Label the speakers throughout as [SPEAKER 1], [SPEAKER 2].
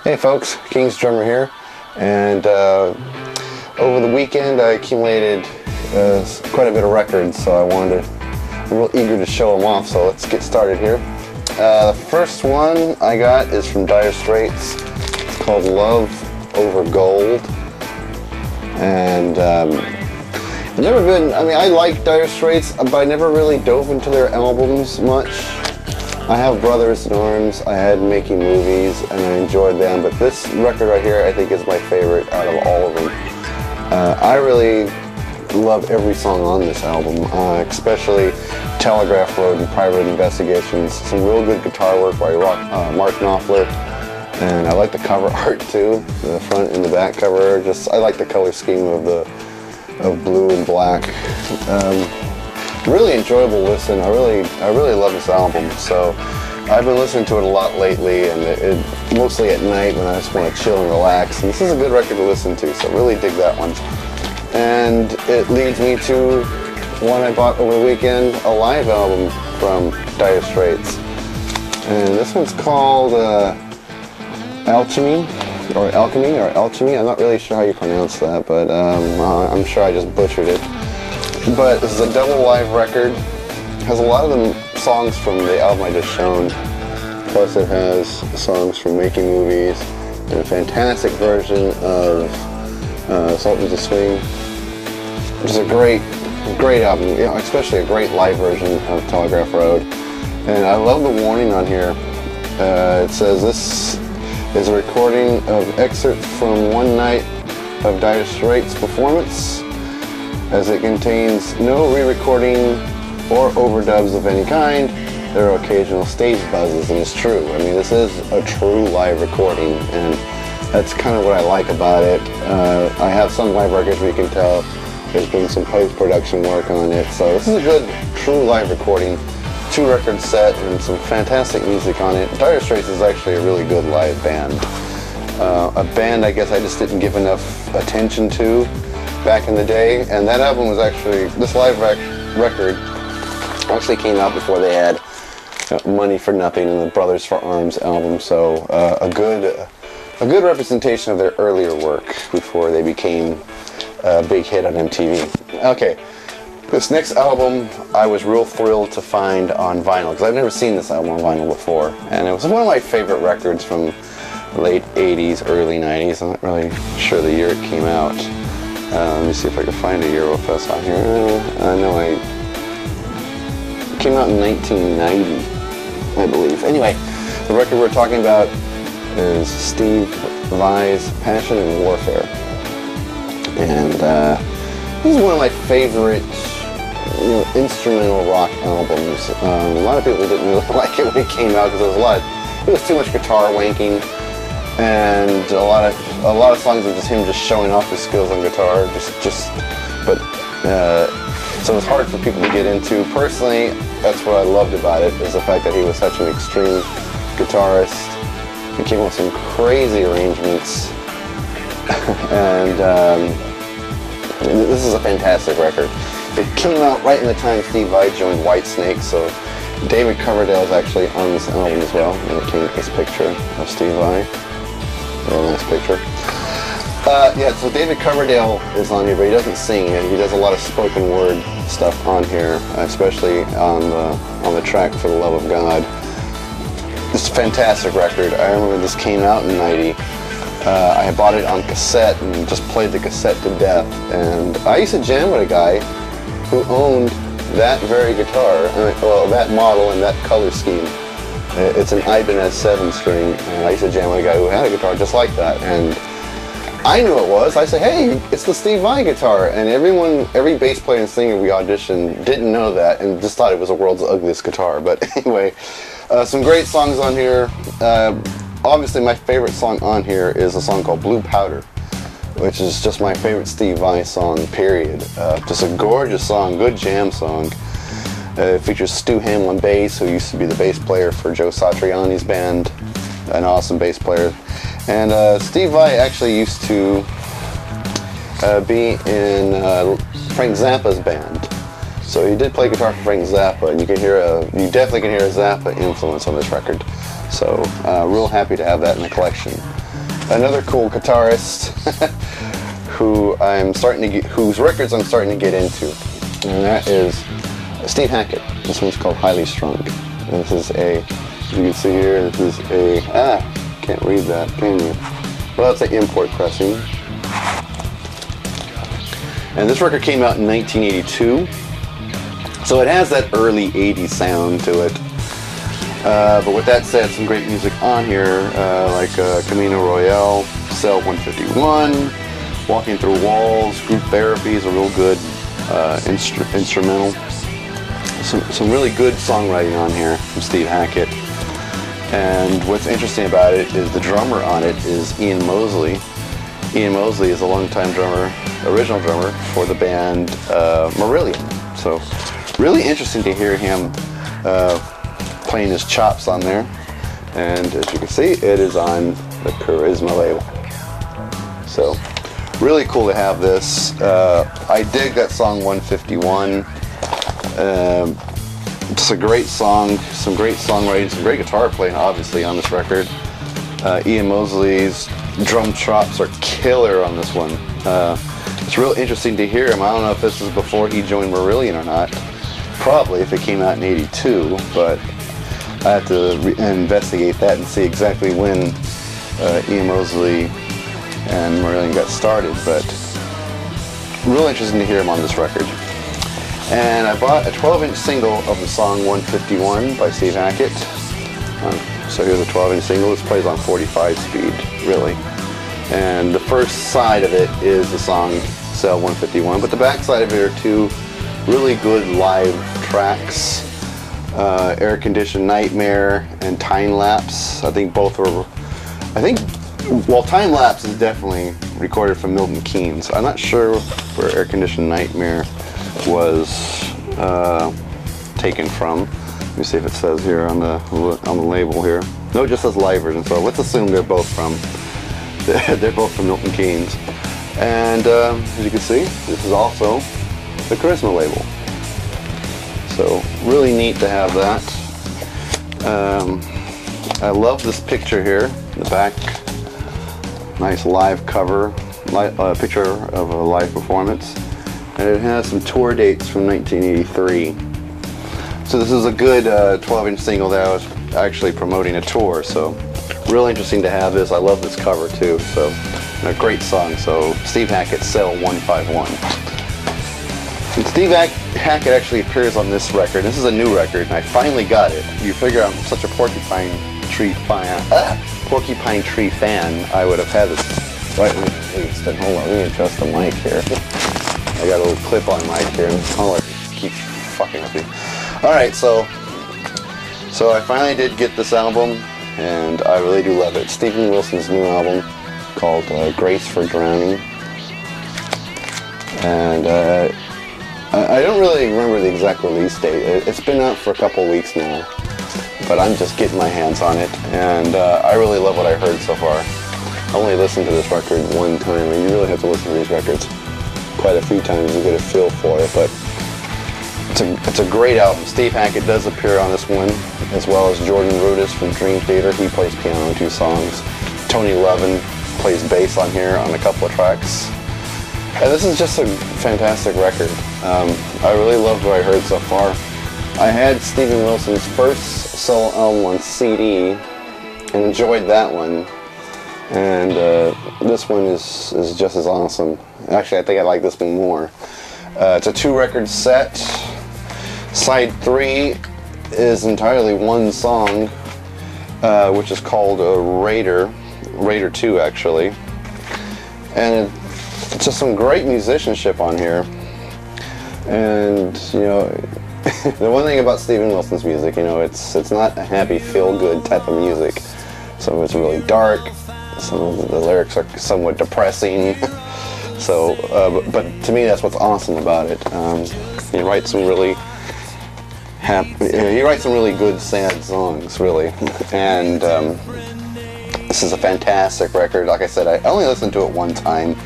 [SPEAKER 1] Hey folks, King's Drummer here, and over the weekend I accumulated quite a bit of records, so I'm real eager to show them off, so let's get started here. The first one I got is from Dire Straits. It's called Love Over Gold, and I like Dire Straits, but I never really dove into their albums much. I have Brothers in Arms, I had Making Movies, and I enjoyed them, but this record right here I think is my favorite out of all of them. I really love every song on this album, especially Telegraph Road and Private Investigations. Some real good guitar work by Mark Knopfler, and I like the cover art too, the front and the back cover. I like the color scheme of blue and black. Really enjoyable listen. I really love this album. So I've been listening to it a lot lately, and mostly at night when I just want to chill and relax. And this is a good record to listen to, so really dig that one. And it leads me to one I bought over the weekend, a live album from Dire Straits. And this one's called Alchemy. I'm not really sure how you pronounce that, but I'm sure I just butchered it. But this is a double live record. It has a lot of the songs from the album I just shown. Plus it has songs from Making Movies and a fantastic version of Sultans of Swing, which is a great album, especially a great live version of Telegraph Road. And I love the warning on here. It says this is a recording of excerpts from one night of Dire Straits' performance, as it contains no re-recording or overdubs of any kind. There are occasional stage buzzes, and it's true. I mean, this is a true live recording, and that's kind of what I like about it. I have some live records where you can tell there's been some post-production work on it, so this is a good, true live recording. 2-record set and some fantastic music on it. Dire Straits is actually a really good live band. A band I guess I just didn't give enough attention to back in the day, and that album was actually, this live record actually came out before they had Money for Nothing and the Brothers for Arms album, so a good representation of their earlier work before they became a big hit on MTV. Okay, this next album I was real thrilled to find on vinyl, because I've never seen this album on vinyl before, and it was one of my favorite records from late 80s, early 90s. I'm not really sure the year it came out. Let me see if I can find a year real fast on here. I know it came out in 1990, I believe. Anyway, the record we're talking about is Steve Vai's Passion and Warfare. And this is one of my favorite instrumental rock albums. A lot of people didn't really like it when it came out because it was too much guitar wanking. And a lot of songs are just him just showing off his skills on guitar, so it's hard for people to get into. Personally, that's what I loved about it, is the fact that he was such an extreme guitarist. He came up with some crazy arrangements, and this is a fantastic record. It came out right in the time Steve Vai joined Whitesnake, so David Coverdale is actually on this album as well. And it came with this picture of Steve Vai. Real nice picture. Yeah, so David Coverdale is on here, but he doesn't sing. He does a lot of spoken word stuff on here, especially on the track For the Love of God. It's a fantastic record. I remember this came out in '90. I had bought it on cassette and just played the cassette to death. And I used to jam with a guy who owned that very guitar, that model and that color scheme. It's an Ibanez 7-string, and I used to jam with a guy who had a guitar just like that, and I knew it was. I said, hey, it's the Steve Vai guitar, and every bass player and singer we auditioned didn't know that and just thought it was the world's ugliest guitar. But anyway, some great songs on here. Obviously my favorite song on here is a song called Blue Powder, which is just my favorite Steve Vai song, period. Just a gorgeous song, good jam song. It features Stu Hamill on bass, who used to be the bass player for Joe Satriani's band, an awesome bass player. And Steve Vai actually used to be in Frank Zappa's band. So he did play guitar for Frank Zappa, and you definitely can hear a Zappa influence on this record. So real happy to have that in the collection. another cool guitarist whose records I'm starting to get into, and that is Steve Hackett. This one's called Highly Strung. And this is a, as you can see here, this is a, can't read that, can you? Well, that's an import pressing. And this record came out in 1982. So it has that early 80s sound to it. But with that said, some great music on here, like Camino Royale, Cell 151, Walking Through Walls, Group Therapy is a real good instrumental. Some really good songwriting on here from Steve Hackett. And what's interesting about it is the drummer on it is Ian Mosley. Ian Mosley is a longtime drummer, original drummer for the band Marillion. So really interesting to hear him playing his chops on there. And as you can see, it is on the Charisma label. So really cool to have this. I dig that song 151. It's a great song, some great songwriting, some great guitar playing obviously on this record. Ian Mosley's drum chops are killer on this one. It's real interesting to hear him. I don't know if this is before he joined Marillion or not. Probably if it came out in 82, but I have to investigate that and see exactly when Ian Mosley and Marillion got started. But real interesting to hear him on this record. And I bought a 12-inch single of the song 151 by Steve Hackett. So here's a 12-inch single. This plays on 45 speed, really. And the first side of it is the song Cell 151, but the back side of it are two really good live tracks. Air Conditioned Nightmare and Time Lapse. I think both were, well, Time Lapse is definitely recorded from Milton Keynes. I'm not sure where Air Conditioned Nightmare was taken from. Let me see if it says here on the label here. No, it just says live version. So let's assume they're both from Milton Keynes. And as you can see, this is also the Charisma label. So really neat to have that. I love this picture here in the back. Nice live cover, picture of a live performance. And it has some tour dates from 1983. So this is a good 12-inch single that I was actually promoting a tour. So real interesting to have this. I love this cover too. So a great song. So Steve Hackett, Cell 151. And Steve Hackett actually appears on this record. This is a new record, and I finally got it. You figure I'm such a Porcupine Tree fan, I would have had this right at least. And hold on, let me adjust the mic here. I got a little clip-on mic here, and the color keeps fucking with me. All right, so I finally did get this album, and I really do love it. Steven Wilson's new album called Grace for Drowning, and I don't really remember the exact release date. It's been out for a couple weeks now, but I'm just getting my hands on it, and I really love what I heard so far. I only listened to this record one time, and you really have to listen to these records quite a few times to get a feel for it, but it's a great album. Steve Hackett does appear on this one, as well as Jordan Rudess from Dream Theater. He plays piano on 2 songs. Tony Levin plays bass on here on a couple of tracks. And this is just a fantastic record. I really loved what I heard so far. I had Steven Wilson's first solo album on CD and enjoyed that one. And this one is just as awesome. Actually, I think I like this one more. It's a 2-record set. Side 3 is entirely one song, which is called Raider 2 actually. And it's just some great musicianship on here. And you know, the one thing about Steven Wilson's music, you know, it's not a happy, feel-good type of music. Some of it's really dark. Some of the lyrics are somewhat depressing. So, but to me, that's what's awesome about it. He writes some really good sad songs, really. And this is a fantastic record. Like I said, I only listened to it one time.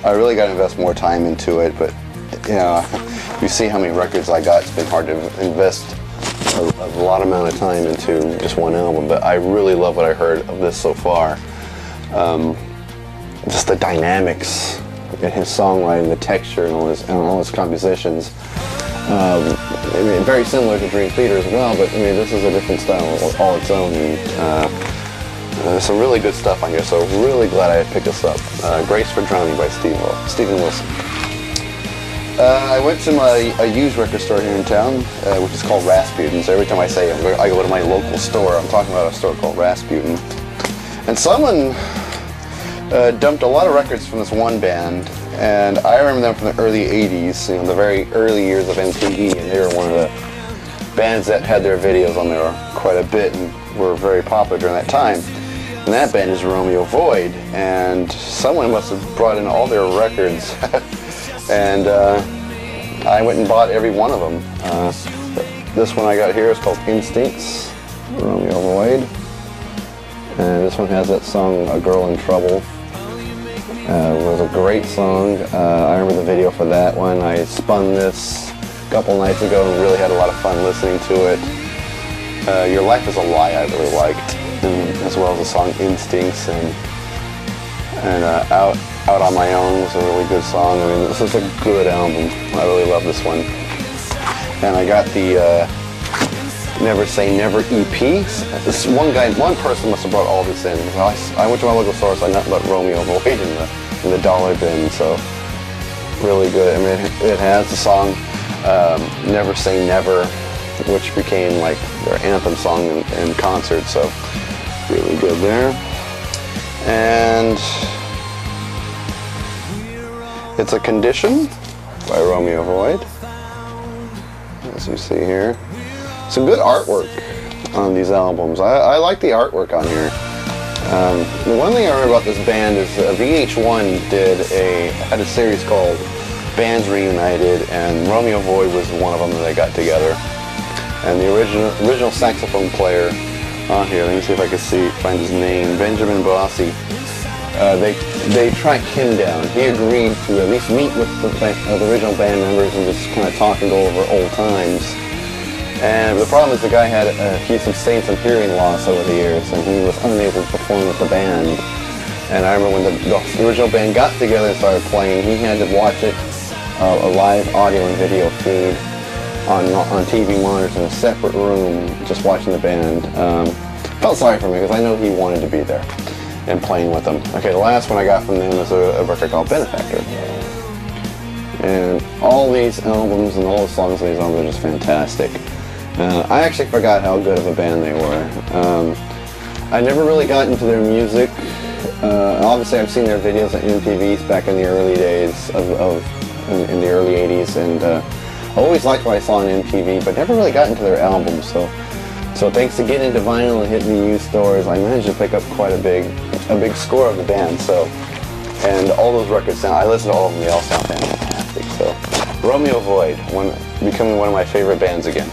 [SPEAKER 1] I really got to invest more time into it, but you know, you see how many records I got. It's been hard to invest a lot amount of time into just one album, but I really love what I heard of this so far. just the dynamics in his songwriting, the texture, and all his compositions. I mean, very similar to Dream Theater as well, but I mean, this is a different style all its own. And, there's some really good stuff on here, so really glad I picked this up. Grace for Drowning by Steven Wilson. I went to a used record store here in town, which is called Rasputin. So every time I say I go to my local store, I'm talking about a store called Rasputin. And someone dumped a lot of records from this one band, and I remember them from the early 80s, you know, the very early years of MTV, and they were one of the bands that had their videos on there quite a bit and were very popular during that time. And that band is Romeo Void, and someone must have brought in all their records, and I went and bought every one of them. This one I got here is called Instincts, Romeo Void, and this one has that song, A Girl in Trouble. It was a great song. I remember the video for that one. I spun this a couple nights ago and really had a lot of fun listening to it. Your Life is a Lie I really liked, as well as the song Instincts, and Out on My Own was a really good song. I mean, this is a good album. I really love this one. And I got the Never Say Never EP. This one person must have brought all this in. I went to my local store, so I got about Romeo Void in the dollar bin. So really good. I mean, it has the song Never Say Never, which became like their anthem song in concert. So really good there. And It's a Condition by Romeo Void, as you see here. Some good artwork on these albums. I like the artwork on here. The one thing I remember about this band is VH1 had a series called Bands Reunited, and Romeo Void was one of them that they got together. And the original saxophone player on here, let me see if I can find his name, Benjamin Bossi. They tracked him down. He agreed to at least meet with the original band members and just kind of talk and go over old times. And the problem is the guy he sustained some hearing loss over the years, and he was unable to perform with the band. And I remember when the original band got together and started playing, he had to watch it, a live audio and video feed on TV monitors in a separate room, just watching the band. Felt sorry for me because I know he wanted to be there and playing with them. Okay, the last one I got from them is a record called Benefactor. And all these albums and all the songs on these albums are just fantastic. I actually forgot how good of a band they were. I never really got into their music. Obviously, I've seen their videos on MTVs back in the early days in the early 80s, and I always liked what I saw on MTV, but never really got into their albums. So thanks to getting into vinyl and hitting the used stores, I managed to pick up quite a big score of the band. And all those records I listen to all of them. They all sound fantastic. So Romeo Void, becoming one of my favorite bands again.